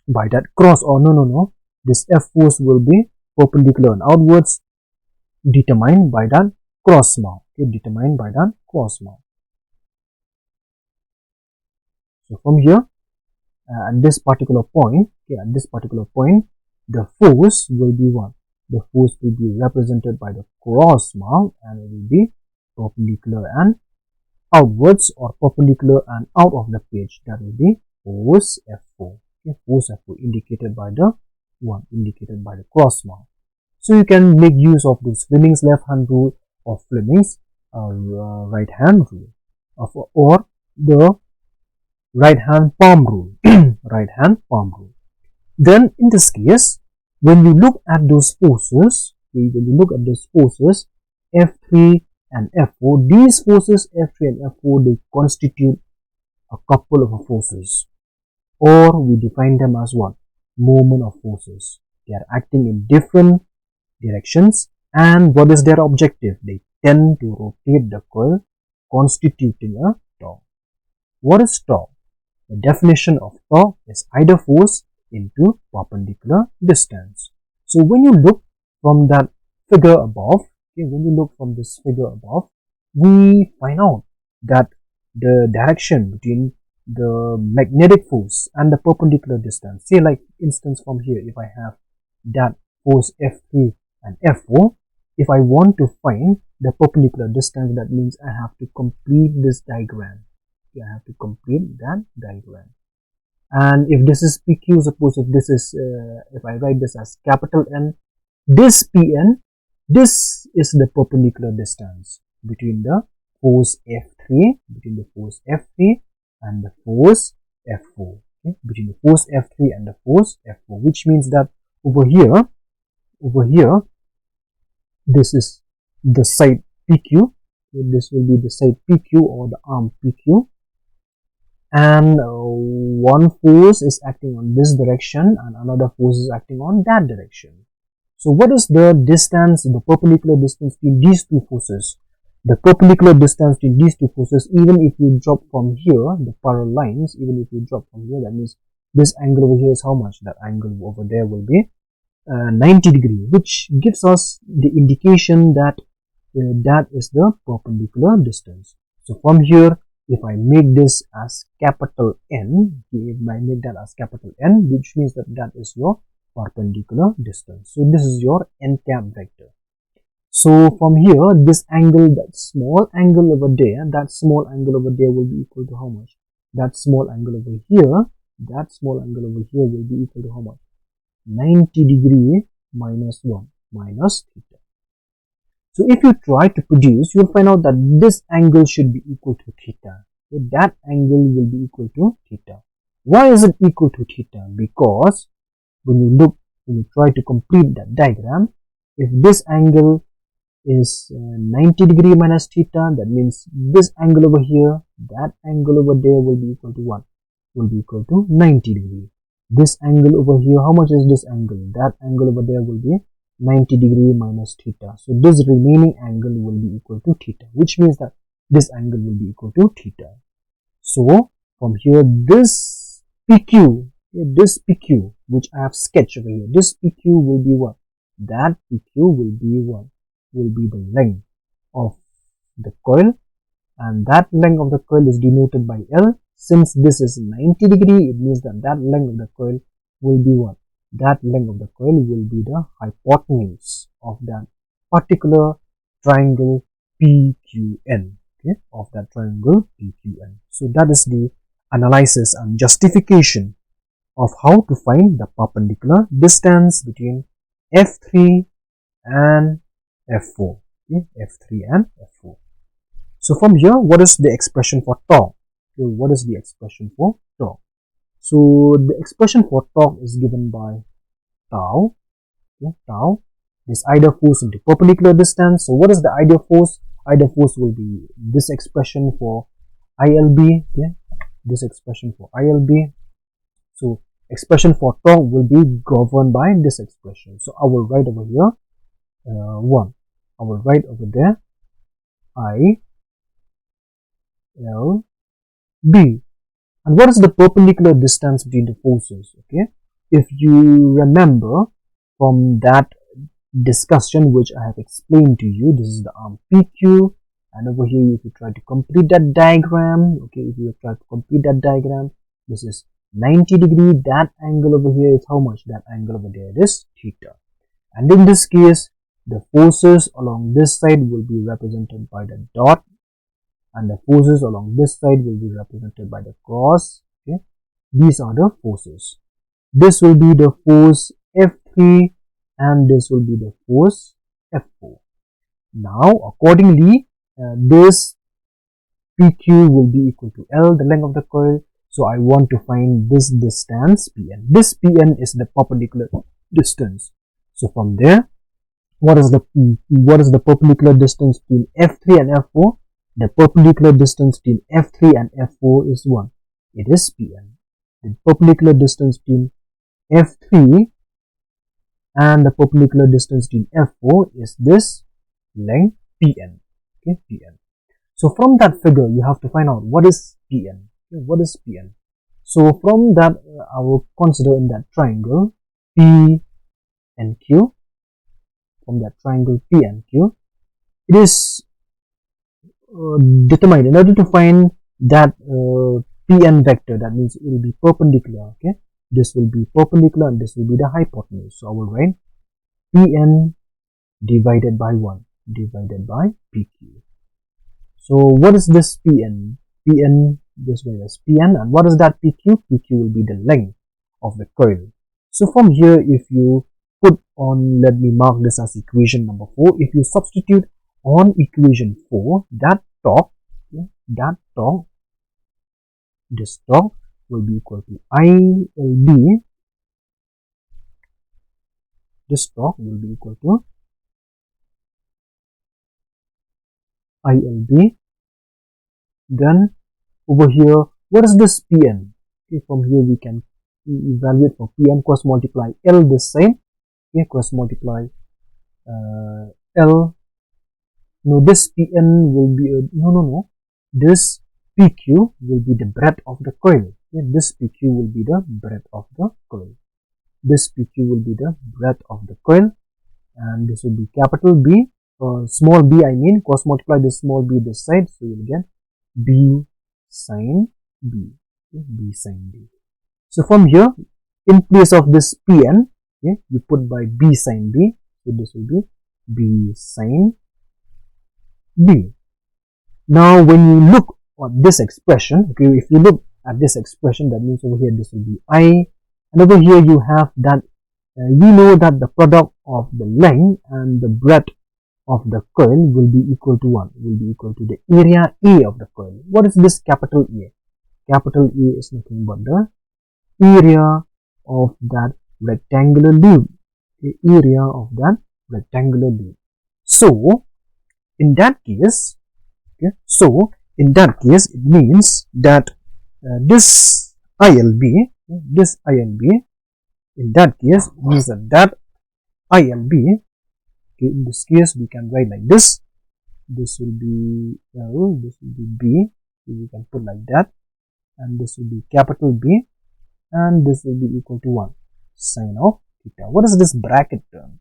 by that cross, or no. This F force will be perpendicular and outwards, determined by that cross mark. Okay, determined by that cross mark. So from here, at this particular point, the force will be what? The force will be represented by the cross mark, and it will be perpendicular and outwards, or perpendicular and out of the page. That will be force F4. Okay, force F4 indicated by the cross mark. So you can make use of this Fleming's left hand rule or Fleming's right hand rule, or the right hand palm rule. Then in this case, when we look at those forces, F3 and F4, these forces F3 and F4, they constitute a couple of forces, or we define them as what? Moment of forces. They are acting in different directions, and what is their objective? They tend to rotate the coil, constituting a torque. What is torque? The definition of torque is either force into perpendicular distance. So when you look from that figure above, okay, when you look from this figure above, we find out that the direction between the magnetic force and the perpendicular distance, say like instance from here, if I have that force F3 and F4, if I want to find the perpendicular distance, that means I have to complete this diagram. Okay, I have to complete that diagram. And if this is PQ, suppose if this is, if I write this as capital N, this PN, this is the perpendicular distance between the force F3, and the force F4, okay? Between the force F3 and the force F4, which means that over here, this is the side PQ, so this will be the side PQ or the arm PQ, and one force is acting on this direction and another force is acting on that direction. So what is the distance, the perpendicular distance between these two forces? The perpendicular distance between these two forces, even if you drop from here, the parallel lines, even if you drop from here, that means this angle over here is how much? That angle over there will be 90 degree, which gives us the indication that that is the perpendicular distance. So from here, if I make this as capital N, if I make that as capital N, which means that that is your perpendicular distance. So this is your n cap vector. So from here, this angle, that small angle over there, will be equal to how much? That small angle over here, will be equal to how much? 90 degree minus 1, minus theta. So if you try to produce, you'll find out that this angle should be equal to theta. So that angle will be equal to theta. Why is it equal to theta? Because when you try to complete that diagram, if this angle is 90 degree minus theta, that means this angle over here, that angle over there will be equal to what? Will be equal to 90 degree. This angle over here, how much is this angle? That angle over there will be 90 degree minus theta. So this remaining angle will be equal to theta, which means that this angle will be equal to theta. So from here, this PQ, which I have sketched over here, this PQ will be what? That PQ will be what? Will be the length of the coil, and that length of the coil is denoted by L. Since this is 90 degree, it means that that length of the coil will be what? That length of the coil will be the hypotenuse of that particular triangle PQN, okay, of that triangle PQN. So that is the analysis and justification of how to find the perpendicular distance between F3 and F4, okay, F3 and F4. So from here, what is the expression for torque? Okay, what is the expression for torque? So the expression for torque is given by tau. Okay, tau is either force into perpendicular distance. So what is the ideal force? Ideal force will be this expression for ILB. Okay, this expression for ILB. So expression for torque will be governed by this expression. So I will write over here 1. I will write over there ILB. And what is the perpendicular distance between the forces? Okay, if you remember from that discussion which I have explained to you, this is the arm PQ, and over here if you try to complete that diagram, okay, if you try to complete that diagram, this is 90 degree, that angle over here is how much? That angle over there is theta. And in this case, the forces along this side will be represented by the dot, and the forces along this side will be represented by the cross. Okay, these are the forces. This will be the force F3 and this will be the force F4. Now accordingly, this PQ will be equal to L, the length of the coil. So I want to find this distance Pn. This Pn is the perpendicular distance. So from there, what is the perpendicular distance between F3 and F4? The perpendicular distance between F3 and F4 is 1. It is Pn. The perpendicular distance between F3 and the perpendicular distance between F4 is this length Pn. Okay, Pn. So from that figure, you have to find out what is Pn. Okay, what is Pn? So from that, I will consider in that triangle P and Q. From that triangle P and Q, it is determined in order to find that Pn vector. That means it will be perpendicular. Okay, this will be perpendicular and this will be the hypotenuse. So I will write Pn divided by 1 divided by PQ. So what is this Pn? Pn, this way is Pn, and what is that PQ? PQ will be the length of the coil. So from here, if you put on, let me mark this as equation number 4. If you substitute on equation 4, that torque, okay, this torque will be equal to ILB. This torque will be equal to ILB. Then over here, what is this Pn? Okay, from here we can evaluate for Pn, cross multiply L this side. Okay, cross multiply L. No, this Pn will be no. This PQ will be the breadth of the coil. Okay, this PQ will be the breadth of the coil. This PQ will be the breadth of the coil, and this will be capital B, small b, I mean, cross multiply this small b this side, so you will get B sine B. Okay, B sine B. So from here, in place of this Pn, okay, you put by B sine B, so this will be B sine B. Now when you look at this expression, okay, if you look at this expression, that means over here this will be I, and over here you have that you know that the product of the length and the breadth of the coil will be equal to 1, will be equal to the area A of the coil. What is this capital A? Capital A is nothing but the area of that rectangular loop. The area of that rectangular loop. So in that case, okay, it means that this ILB, in that case means that ILB, okay, in this case we can write like this. This will be L, this will be B, so we can put like that, and this will be capital B, and this will be equal to 1 sine of theta. What is this bracket term?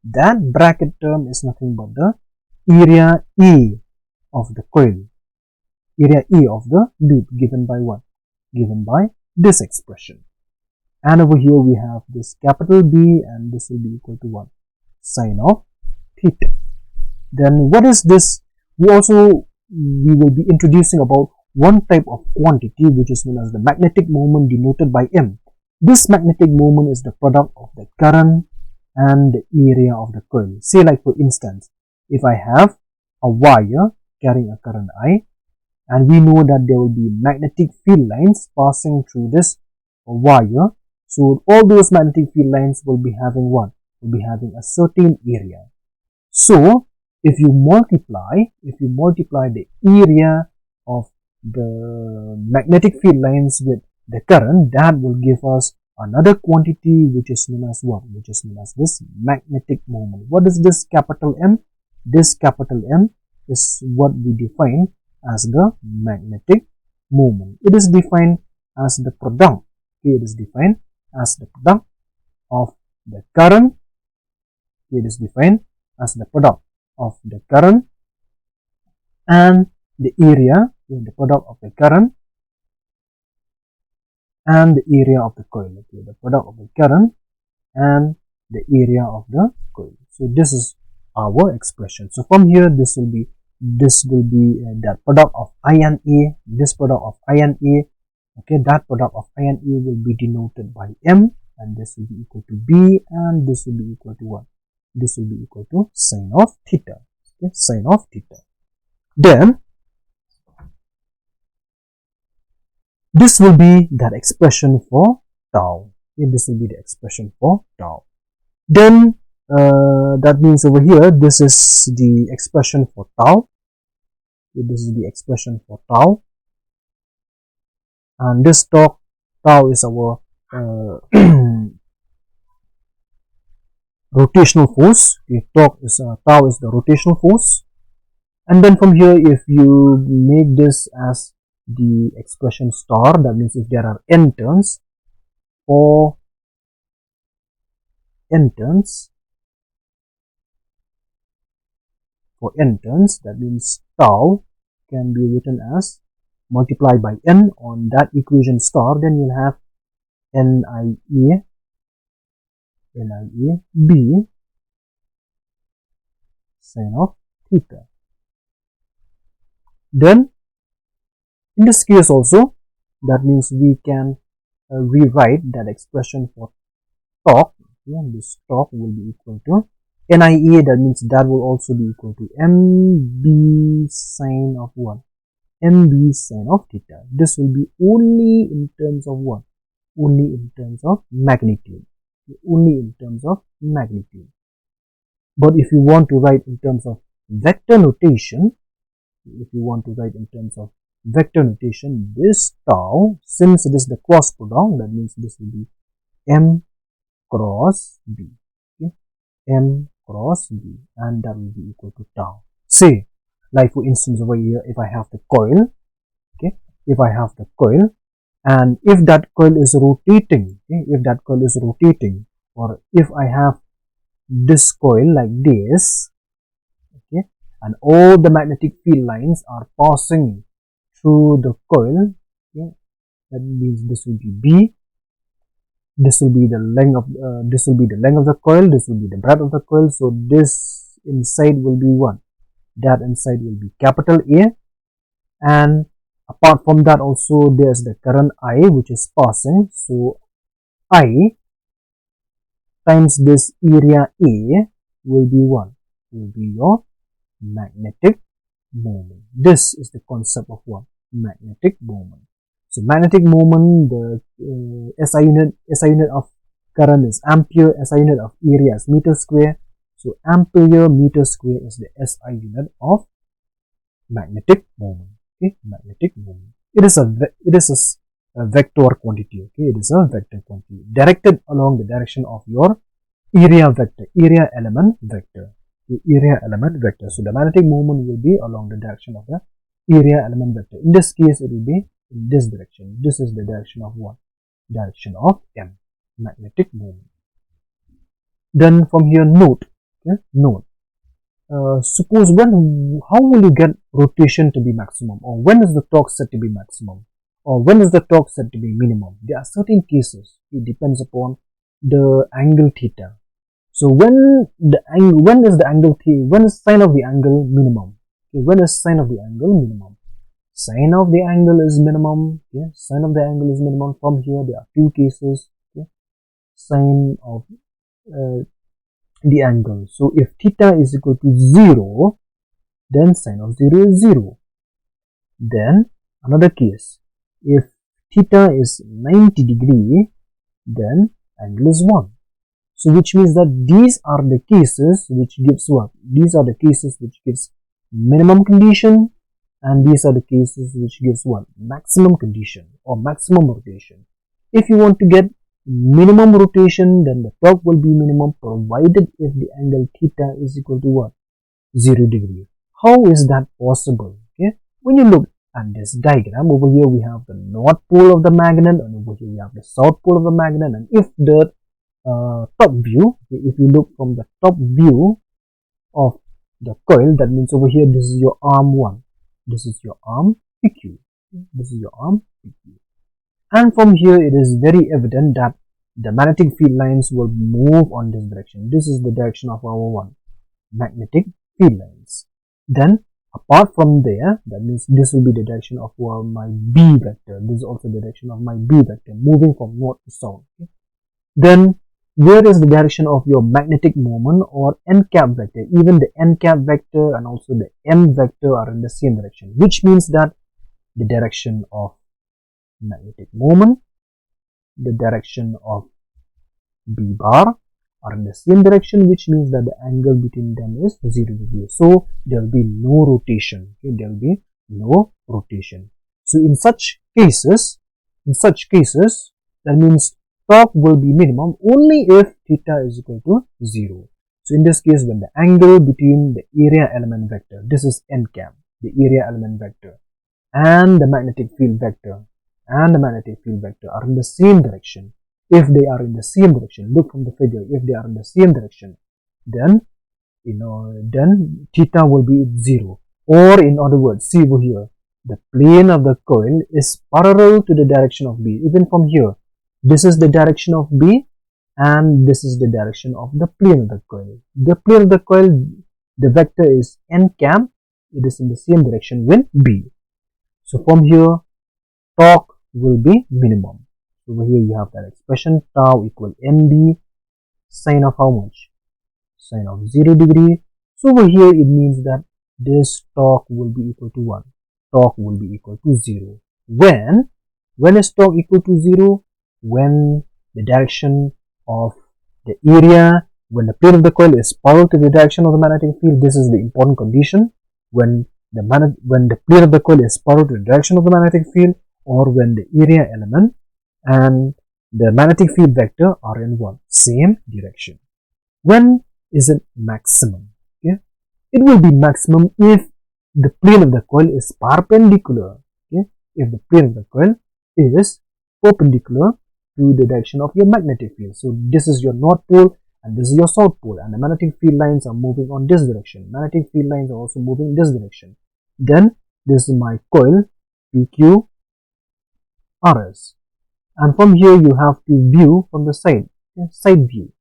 That bracket term is nothing but the area A of the coil, area A of the loop, given by what? Given by this expression. And over here we have this capital B, and this will be equal to 1 sine of theta. Then what is this? We will be introducing about one type of quantity which is known as the magnetic moment, denoted by M. This magnetic moment is the product of the current and the area of the coil. Say like for instance, if I have a wire carrying a current I, and we know that there will be magnetic field lines passing through this wire, so all those magnetic field lines will be having what? Will be having a certain area. So if you multiply the area of the magnetic field lines with the current, that will give us another quantity which is known as what? Which is known as this magnetic moment. What is this capital M? This capital M is what we define as the magnetic moment. It is defined as the product. Okay, it is defined as the product of the current. It is defined as the product of the current and the area, the product of the current and the area of the coil. Okay, the product of the current and the area of the coil. So this is our expression. So from here, this will be that product of I and A. This product of I and A. Okay, that product of I and A will be denoted by M, and this will be equal to B, and this will be equal to what? This will be equal to sine of theta. Okay, sine of theta. Then this will be that expression for tau. Okay, this will be the expression for tau. Then that means over here, this is the expression for tau. Okay, this is the expression for tau, and this tau is our rotational force. Okay, tau is the rotational force. And then from here, if you make this as the expression star, that means if there are n turns, or n turns, that means tau can be written as multiplied by n on that equation star, then you'll have NIA B sine of theta. Then in this case also, that means we can rewrite that expression for torque. And this torque will be equal to NIA, that means that will also be equal to MB sine of what? MB sine of theta. This will be only in terms of what? Only in terms of magnitude. Only in terms of magnitude. But if you want to write in terms of vector notation, this tau, since it is the cross product, that means this will be M cross B. Okay? M cross B, and that will be equal to tau. Say, like for instance over here, if I have the coil, okay, and if that coil is rotating, or if I have this coil like this, okay, and all the magnetic field lines are passing through the coil, okay, that means this will be B, this will be the length of the coil, this will be the breadth of the coil. So this inside will be what? That inside will be capital A, and apart from that also there's the current I which is passing. So I times this area A will be what? Will be your magnetic moment. This is the concept of what? Magnetic moment. So magnetic moment, the SI unit of current is ampere, SI unit of area is meter square. So ampere meter square is the SI unit of magnetic moment. Okay, magnetic moment. It is a vector quantity. Okay, it is a vector quantity directed along the direction of your area element vector. So the magnetic moment will be along the direction of the area element vector. In this case, it will be in this direction. This is the direction of what? Direction of M, magnetic moment. Then from here, note. Okay, note. Suppose how will you get rotation to be maximum, or when is the torque set to be maximum, or when is the torque set to be minimum? There are certain cases. It depends upon the angle theta. So when is sine of the angle minimum? Okay, when is sine of the angle minimum? Sine of the angle is minimum. Okay, sine of the angle is minimum. From here there are two cases. Okay, sine of the angle. So if theta is equal to 0, then sine of 0 is 0. Then another case, if theta is 90 degree, then angle is 1. So which means that these are the cases which gives what? These are the cases which gives minimum condition, and these are the cases which gives what? Maximum condition or maximum rotation. If you want to get minimum rotation, then the torque will be minimum provided if the angle theta is equal to what? 0 degree. How is that possible? Okay, when you look at this diagram, over here we have the north pole of the magnet, and over here we have the south pole of the magnet. And if the top view, if you look from the top view of the coil, that means over here this is your arm 1, this is your arm PQ, this is your arm PQ. And from here it is very evident that the magnetic field lines will move on this direction. This is the direction of our magnetic field lines. Then apart from there, that means this will be the direction of my B vector. This is also the direction of my B vector, moving from north to south. Okay? Then where is the direction of your magnetic moment or n cap vector? Even the n cap vector and also the m vector are in the same direction, which means that the direction of magnetic moment, the direction of B bar are in the same direction, which means that the angle between them is 0 degree. So there will be no rotation. Okay? There will be no rotation. So in such cases, that means torque will be minimum only if theta is equal to 0. So in this case, when the angle between the area element vector, this is n cap, the area element vector, and the magnetic field vector are in the same direction. If they are in the same direction, look from the figure, if they are in the same direction, then then theta will be 0. Or in other words, see over here, the plane of the coil is parallel to the direction of B. Even from here, this is the direction of B and this is the direction of the plane of the coil. The plane of the coil, the vector is n cap, it is in the same direction with B. So from here, torque will be minimum. Over here you have that expression, tau equal mb sine of how much? Sine of 0 degree. So over here it means that this torque will be equal to 1. Torque will be equal to 0. When is torque equal to 0? When the direction of the area, when the plane of the coil is parallel to the direction of the magnetic field. This is the important condition. When the plane of the coil is parallel to the direction of the magnetic field, or when the area element and the magnetic field vector are in one same direction. When is it maximum? Okay, it will be maximum if the plane of the coil is perpendicular. Okay, if the plane of the coil is perpendicular to the direction of your magnetic field. So this is your north pole and this is your south pole, and the magnetic field lines are moving on this direction. Magnetic field lines are also moving in this direction. Then this is my coil PQ RS, and from here you have to view from the side, side view.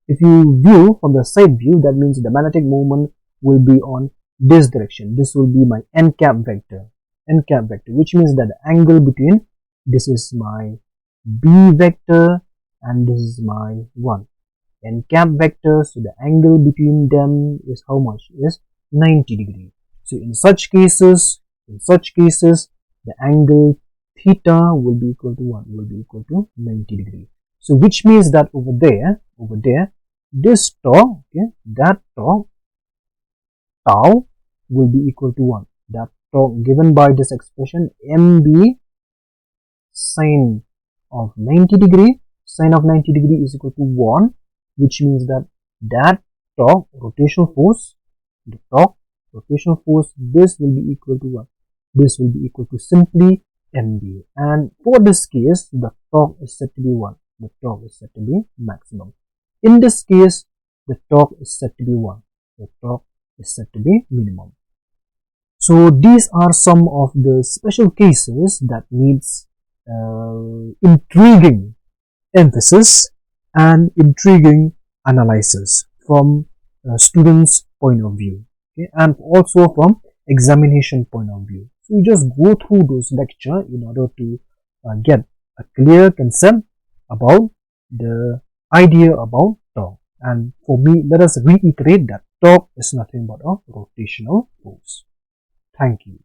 If you view from the side view, that means the magnetic moment will be on this direction. This will be my n cap vector, which means that the angle between, this is my B vector and this is my 1 n cap vector. So the angle between them is how much? Is 90 degree. So in such cases, the angle theta will be equal to 1, will be equal to 90 degree. So which means that over there, this torque, okay, that torque tau will be equal to 1. That torque given by this expression mb sine of 90 degree, is equal to 1, which means that torque rotational force, this will be equal to 1. This will be equal to simply mb, and for this case the torque is said to be 1. The torque is said to be maximum. In this case, the torque is said to be 1. The torque is said to be minimum. So these are some of the special cases that needs intriguing emphasis and intriguing analysis from a student's point of view, okay, and also from examination point of view. So you just go through those lecture in order to get a clear concept about the idea about torque. And for me, let us reiterate that torque is nothing but a rotational force. Thank you.